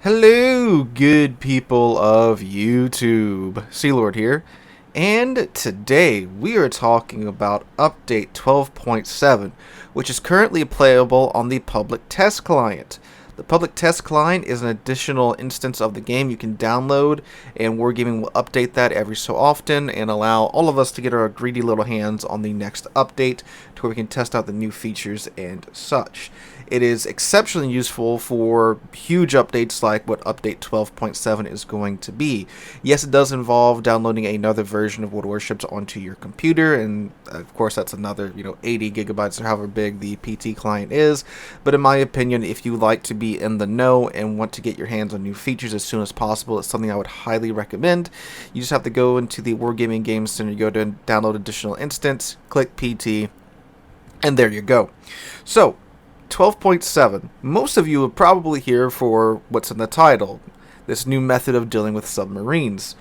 Hello, good people of YouTube. Sealord here, and today we are talking about Update 12.7, which is currently playable on the public test client. The public test client is an additional instance of the game you can download, and Wargaming will update that every so often and allow all of us to get our greedy little hands on the next update to where we can test out the new features and such. It is exceptionally useful for huge updates like what Update 12.7 is going to be. Yes, it does involve downloading another version of Warships onto your computer, and of course that's another 80 gigabytes or however big the PT client is. But in my opinion, if you like to be in the know and want to get your hands on new features as soon as possible, it's something I would highly recommend. You just have to go into the Wargaming Game Center, go to download additional instance, click PT, and there you go. So 12.7. Most of you are probably here for what's in the title, this new method of dealing with submarines.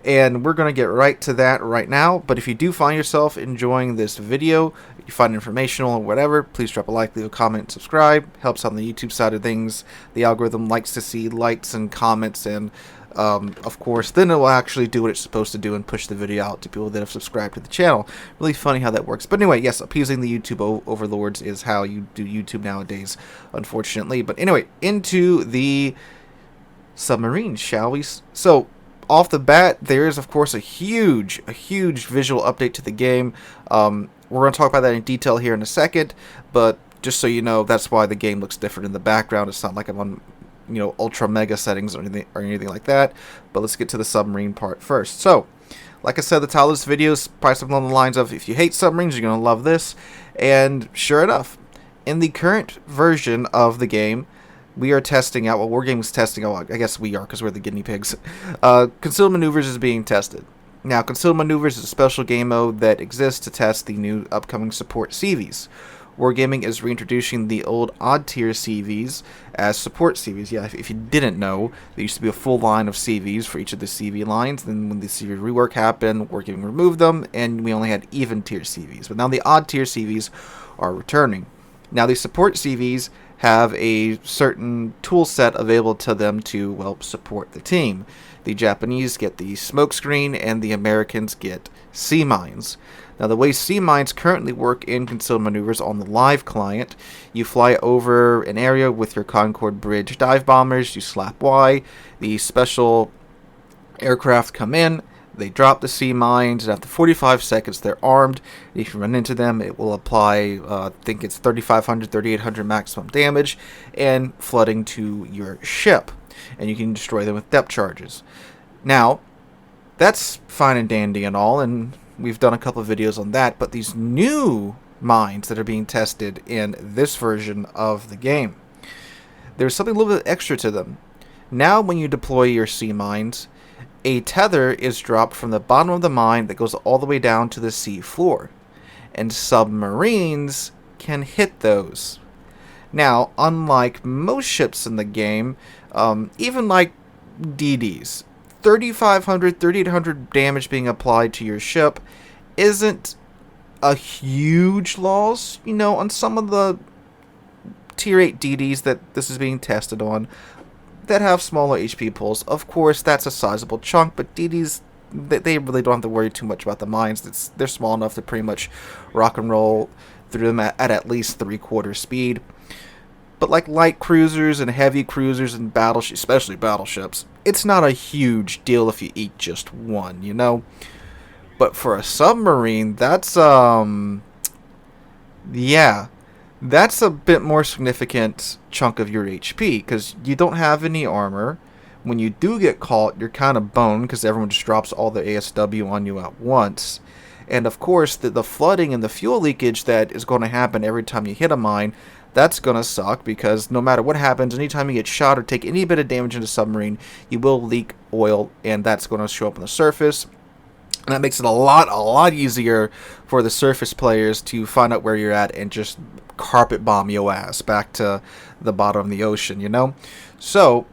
And we're going to get right to that right now, but if you do find yourself enjoying this video, you find it informational or whatever, please drop a like, leave a comment, subscribe. Helps on the YouTube side of things. The algorithm likes to see likes and comments, and of course, then it will actually do what it's supposed to do and push the video out to people that have subscribed to the channel. Really funny how that works. But anyway, yes, appeasing the YouTube overlords is how you do YouTube nowadays, unfortunately. But anyway, into the submarines, shall we? So, off the bat, there is, of course, a huge visual update to the game. We're going to talk about that in detail here in a second, but just so you know, that's why the game looks different in the background. It's not like I'm on ultra mega settings or anything like that. But let's get to the submarine part first. So, like I said, the title of this video is probably something along the lines of, if you hate submarines, you're going to love this. And sure enough, in the current version of the game, we are testing out, well, Wargaming's testing out, I guess we are because we're the guinea pigs. Concealed Maneuvers is being tested. Now, Concealed Maneuvers is a special game mode that exists to test the new upcoming support CVs. Wargaming is reintroducing the old odd-tier CVs as support CVs. Yeah, if you didn't know, there used to be a full line of CVs for each of the CV lines. Then when the CV rework happened, Wargaming removed them, and we only had even-tier CVs. But now the odd-tier CVs are returning. Now, the support CVs have a certain tool set available to them to, well, support the team. The Japanese get the smokescreen, and the Americans get sea mines. Now, the way sea mines currently work in Concealed Maneuvers on the live client, you fly over an area with your Concorde Bridge dive bombers, you slap Y, the special aircraft come in, they drop the sea mines, and after 45 seconds they're armed. If you run into them, it will apply, I think it's 3,500, 3,800 maximum damage, and flooding to your ship. And you can destroy them with depth charges. Now, that's fine and dandy and all, and we've done a couple of videos on that, but these new mines that are being tested in this version of the game, there's something a little bit extra to them. Now when you deploy your sea mines, a tether is dropped from the bottom of the mine that goes all the way down to the sea floor, and submarines can hit those. Now, unlike most ships in the game, even like DDs, 3,500, 3,800 damage being applied to your ship isn't a huge loss, on some of the tier 8 DDs that this is being tested on that have smaller HP pools. Of course, that's a sizable chunk, but DDs, they really don't have to worry too much about the mines. They're small enough to pretty much rock and roll through them at least 3/4 speed. But like light cruisers and heavy cruisers and battleships, especially battleships, it's not a huge deal if you eat just one, But for a submarine, that's, yeah, that's a bit more significant chunk of your HP, because you don't have any armor. When you do get caught, you're kind of boned, because everyone just drops all the ASW on you at once. And of course, the flooding and the fuel leakage that is going to happen every time you hit a mine, that's going to suck, because no matter what happens, anytime you get shot or take any bit of damage in a submarine, you will leak oil, and that's going to show up on the surface. And that makes it a lot easier for the surface players to find out where you're at and just carpet bomb your ass back to the bottom of the ocean, So,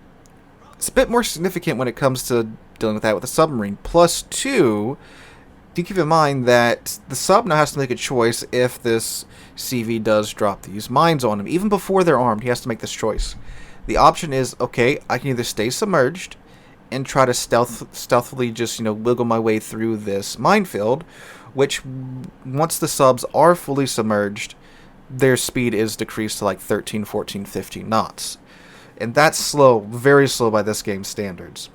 it's a bit more significant when it comes to dealing with that with a submarine. Plus, two, do keep in mind that the sub now has to make a choice if this CV does drop these mines on him. Even before they're armed, he has to make this choice. the option is, okay, I can either stay submerged and try to stealthily just, wiggle my way through this minefield, which once the subs are fully submerged, their speed is decreased to like 13, 14, 15 knots. And that's slow, very slow by this game's standards.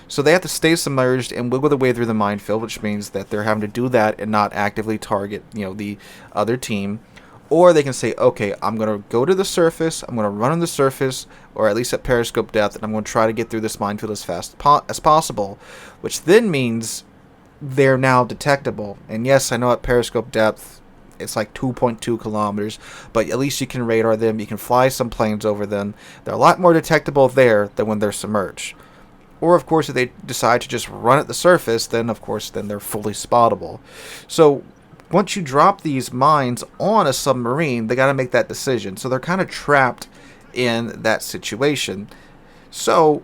So they have to stay submerged and wiggle their way through the minefield, which means that they're having to do that and not actively target, the other team. Or they can say, okay, I'm going to go to the surface, I'm going to run on the surface, or at least at periscope depth, and I'm going to try to get through this minefield as fast as possible, which then means they're now detectable. And yes, I know at periscope depth, it's like 2.2 kilometers, but at least you can radar them, you can fly some planes over them. They're a lot more detectable there than when they're submerged. Or, of course, if they decide to just run at the surface, then, of course, then they're fully spottable. So once you drop these mines on a submarine, they got to make that decision. So they're kind of trapped in that situation. So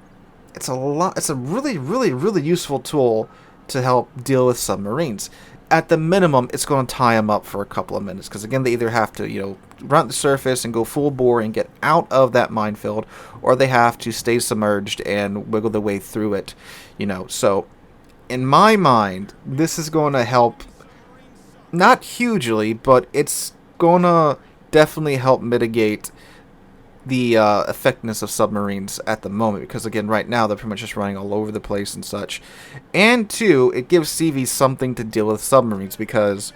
it's a really, really, really useful tool to help deal with submarines. At the minimum, it's going to tie them up for a couple of minutes, because again, they either have to, run at the surface and go full bore and get out of that minefield, or they have to stay submerged and wiggle their way through it, So in my mind, this is going to help. Not hugely, but it's going to definitely help mitigate the effectiveness of submarines at the moment. Because, again, right now, they're pretty much just running all over the place and such. And, two, it gives CVs something to deal with submarines. Because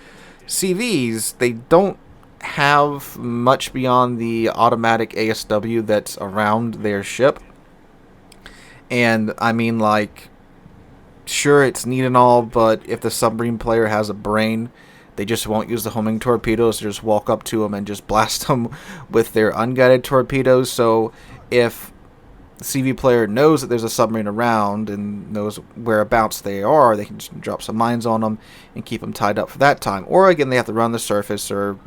CVs, they don't have much beyond the automatic ASW that's around their ship. And, I mean, like, sure, it's neat and all, but if the submarine player has a brain, they just won't use the homing torpedoes. They just walk up to them and just blast them with their unguided torpedoes. So if the CV player knows that there's a submarine around and knows whereabouts they are, they can just drop some mines on them and keep them tied up for that time. Or again, they have to run the surface or,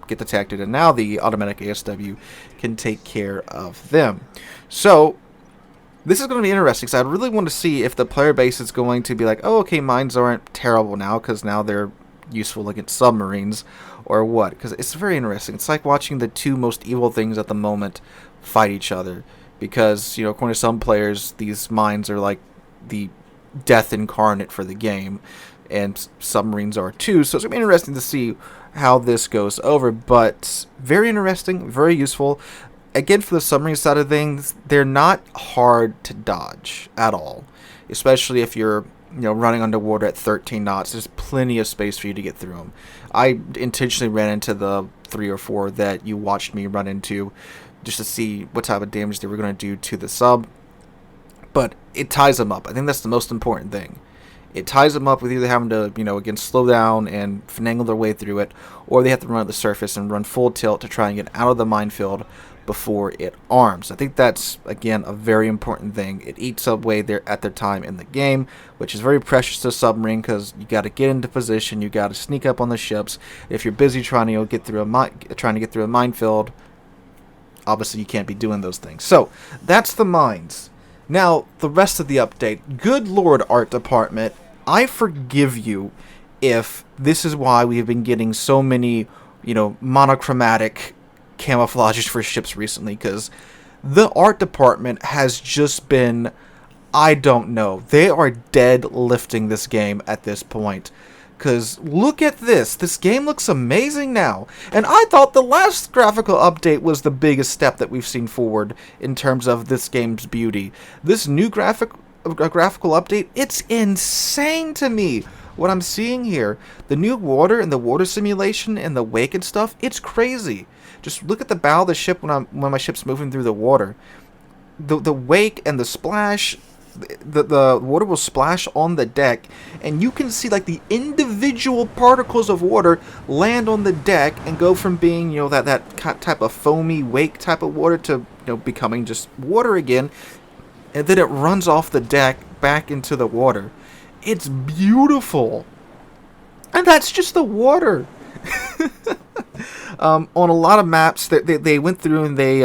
get detected. And now the automatic ASW can take care of them. So this is going to be interesting, because I really want to see if the player base is going to be like, oh, okay, mines aren't terrible now because now they're useful against submarines, or what, because it's very interesting. It's like watching the two most evil things at the moment fight each other, because according to some players, these mines are like the death incarnate for the game, and submarines are too. So it's gonna be interesting to see how this goes over, but very interesting, very useful. Again, for the submarine side of things, they're not hard to dodge at all, especially if you're running underwater at 13 knots. There's plenty of space for you to get through them. I intentionally ran into the 3 or 4 that you watched me run into just to see what type of damage they were going to do to the sub. But it ties them up. I think that's the most important thing. It ties them up with either having to, again, slow down and finagle their way through it, or they have to run at the surface and run full tilt to try and get out of the minefield before it arms. I think that's, again, a very important thing. It eats away at their time in the game, which is very precious to a submarine, because you got to get into position, you got to sneak up on the ships. If you're busy trying to get through a minefield, obviously you can't be doing those things. So that's the mines. Now the rest of the update. Good Lord, art department, I forgive you if this is why we have been getting so many, monochromatic camouflages for ships recently, because the art department has just been, I don't know, they are deadlifting this game at this point, because look at this game looks amazing now, and I thought the last graphical update was the biggest step that we've seen forward in terms of this game's beauty. This new graphical update, it's insane to me what I'm seeing here. The new water and the water simulation and the wake and stuff, it's crazy. Just look at the bow of the ship when my ship's moving through the water. The wake and the splash, the water will splash on the deck, and you can see like the individual particles of water land on the deck and go from being that type of foamy wake type of water to becoming just water again, and then it runs off the deck back into the water. It's beautiful, and that's just the water. On a lot of maps, they went through and they,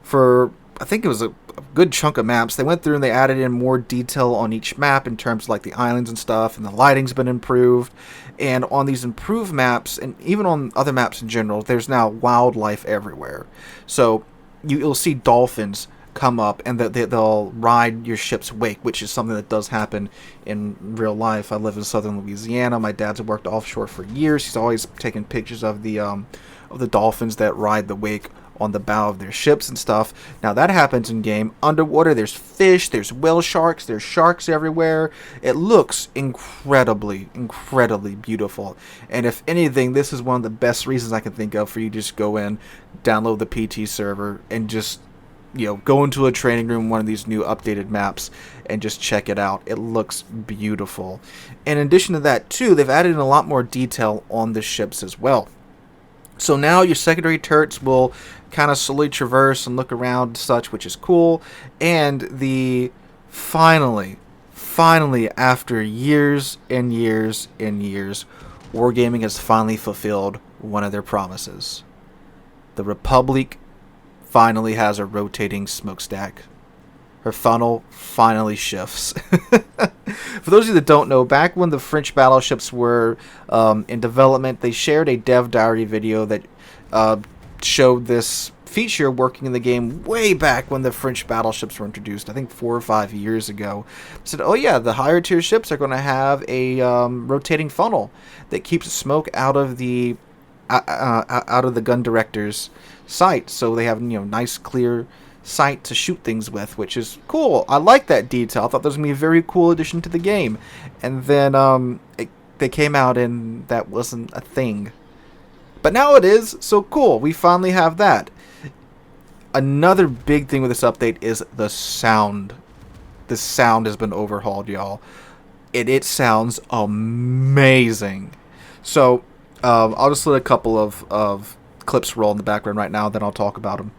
for, I think it was a good chunk of maps, they went through and they added in more detail on each map in terms of like the islands and stuff, and the lighting's been improved. And on these improved maps, and even on other maps in general, there's now wildlife everywhere. So you'll see dolphins come up, and they'll ride your ship's wake, which is something that does happen in real life. I live in southern Louisiana. My dad's worked offshore for years. He's always taken pictures of the dolphins that ride the wake on the bow of their ships and stuff. Now that happens in game. Underwater, there's fish, there's whale sharks, there's sharks everywhere. It looks incredibly beautiful. And if anything, this is one of the best reasons I can think of for you to just go in, download the PT server, and just, you know, go into a training room, one of these new updated maps, and just check it out. It looks beautiful. And in addition to that too, they've added in a lot more detail on the ships as well. So now your secondary turrets will kind of slowly traverse and look around and such, which is cool. And the finally, after years and years and years, Wargaming has finally fulfilled one of their promises. The Republic finally has a rotating smokestack. Her funnel finally shifts. For those of you that don't know, back when the French battleships were in development, they shared a dev diary video that showed this feature working in the game way back when the French battleships were introduced, I think 4 or 5 years ago. It said, oh yeah, the higher tier ships are going to have a rotating funnel that keeps smoke out of the gun director's sight, so they have, you know, nice clear sight to shoot things with, which is cool. I like that detail. I thought that was going to be a very cool addition to the game. And then they came out and that wasn't a thing. But now it is, so cool. We finally have that. Another big thing with this update is the sound. The sound has been overhauled, y'all. It sounds amazing. So I'll just let a couple of clips roll in the background right now, then I'll talk about them.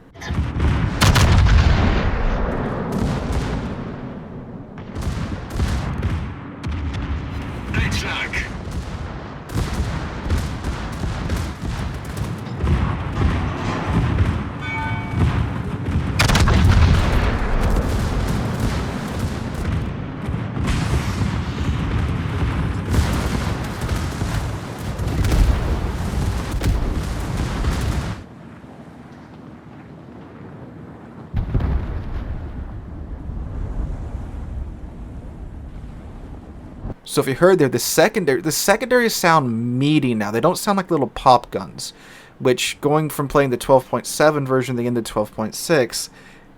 So if you heard there, the secondaries sound meaty now. They don't sound like little pop guns, which going from playing the 12.7 version to the end of 12.6,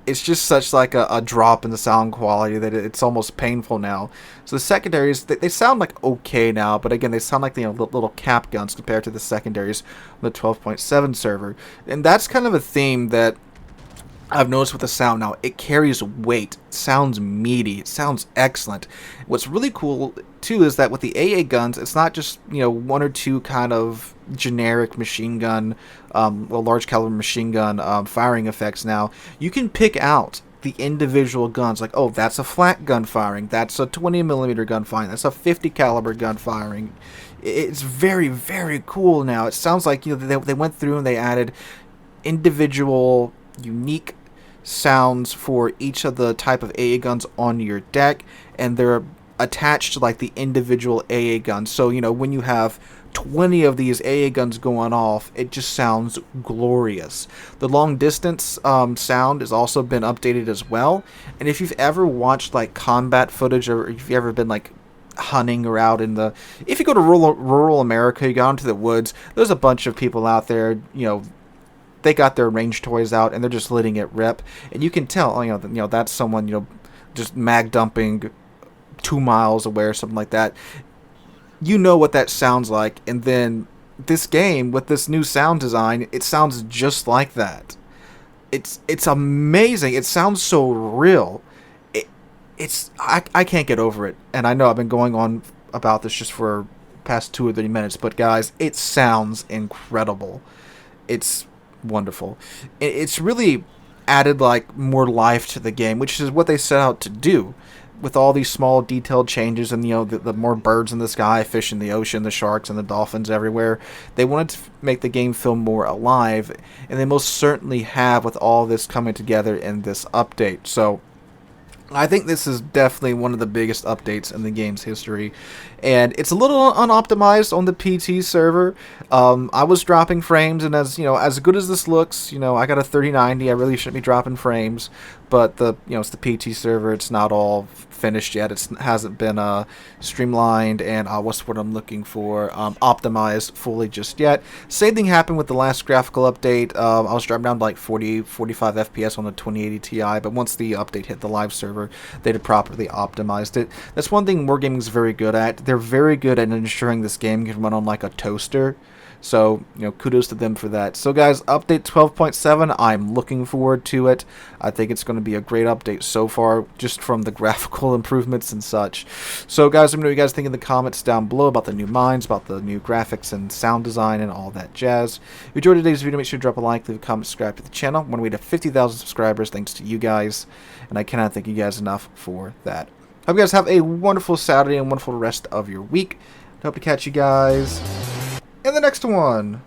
it's just such like a drop in the sound quality that it's almost painful now. So the secondaries, they sound like okay now, but again, they sound like, you know, little cap guns compared to the secondaries on the 12.7 server. And that's kind of a theme that I've noticed with the sound now. It carries weight. It sounds meaty. It sounds excellent. What's really cool too is that with the AA guns, it's not just, you know, one or two kind of generic machine gun, large caliber machine gun firing effects. Now you can pick out the individual guns, like, oh, that's a flat gun firing, that's a 20mm gun firing, that's a 50 caliber gun firing. It's very, very cool now. It sounds like, you know, they went through and they added individual unique sounds for each of the type of AA guns on your deck, and they're attached to like the individual AA guns. So, you know, when you have 20 of these AA guns going off, it just sounds glorious. The long distance sound has also been updated as well. And if you've ever watched like combat footage, or if you've ever been like hunting or out in the, if you go to rural America, you go into the woods, there's a bunch of people out there, you know, they got their range toys out and they're just letting it rip, and you can tell, you know, that's someone, you know, just mag dumping 2 miles away or something like that. You know what that sounds like. And then this game with this new sound design, it sounds just like that. It's amazing. It sounds so real. I can't get over it. And I know I've been going on about this just for past 2 or 3 minutes, but guys, it sounds incredible. It's wonderful. It's really added like more life to the game, which is what they set out to do with all these small detailed changes. And, you know, the more birds in the sky, fish in the ocean, the sharks and the dolphins everywhere. They wanted to make the game feel more alive, and they most certainly have with all this coming together in this update. So I think this is definitely one of the biggest updates in the game's history, and it's a little unoptimized on the PT server. I was dropping frames, and as you know, as good as this looks, you know, I got a 3090. I really shouldn't be dropping frames, but it's the PT server. It's not all finished yet. It hasn't been streamlined and what's what I'm looking for, optimized fully just yet. Same thing happened with the last graphical update. I was dropping down to like 45 FPS on the 2080 Ti, but once the update hit the live server, they had properly optimized it. That's one thing Wargaming is very good at. They're very good at ensuring this game can run on like a toaster. So, you know, kudos to them for that. So, guys, update 12.7, I'm looking forward to it. I think it's going to be a great update so far, just from the graphical improvements and such. So, guys, let me know what you guys think in the comments down below about the new mines, about the new graphics and sound design and all that jazz. If you enjoyed today's video, make sure to drop a like, leave a comment, subscribe to the channel. We're on our way to 50,000 subscribers, thanks to you guys. And I cannot thank you guys enough for that. Hope you guys have a wonderful Saturday and wonderful rest of your week. Hope to catch you guys in the next one.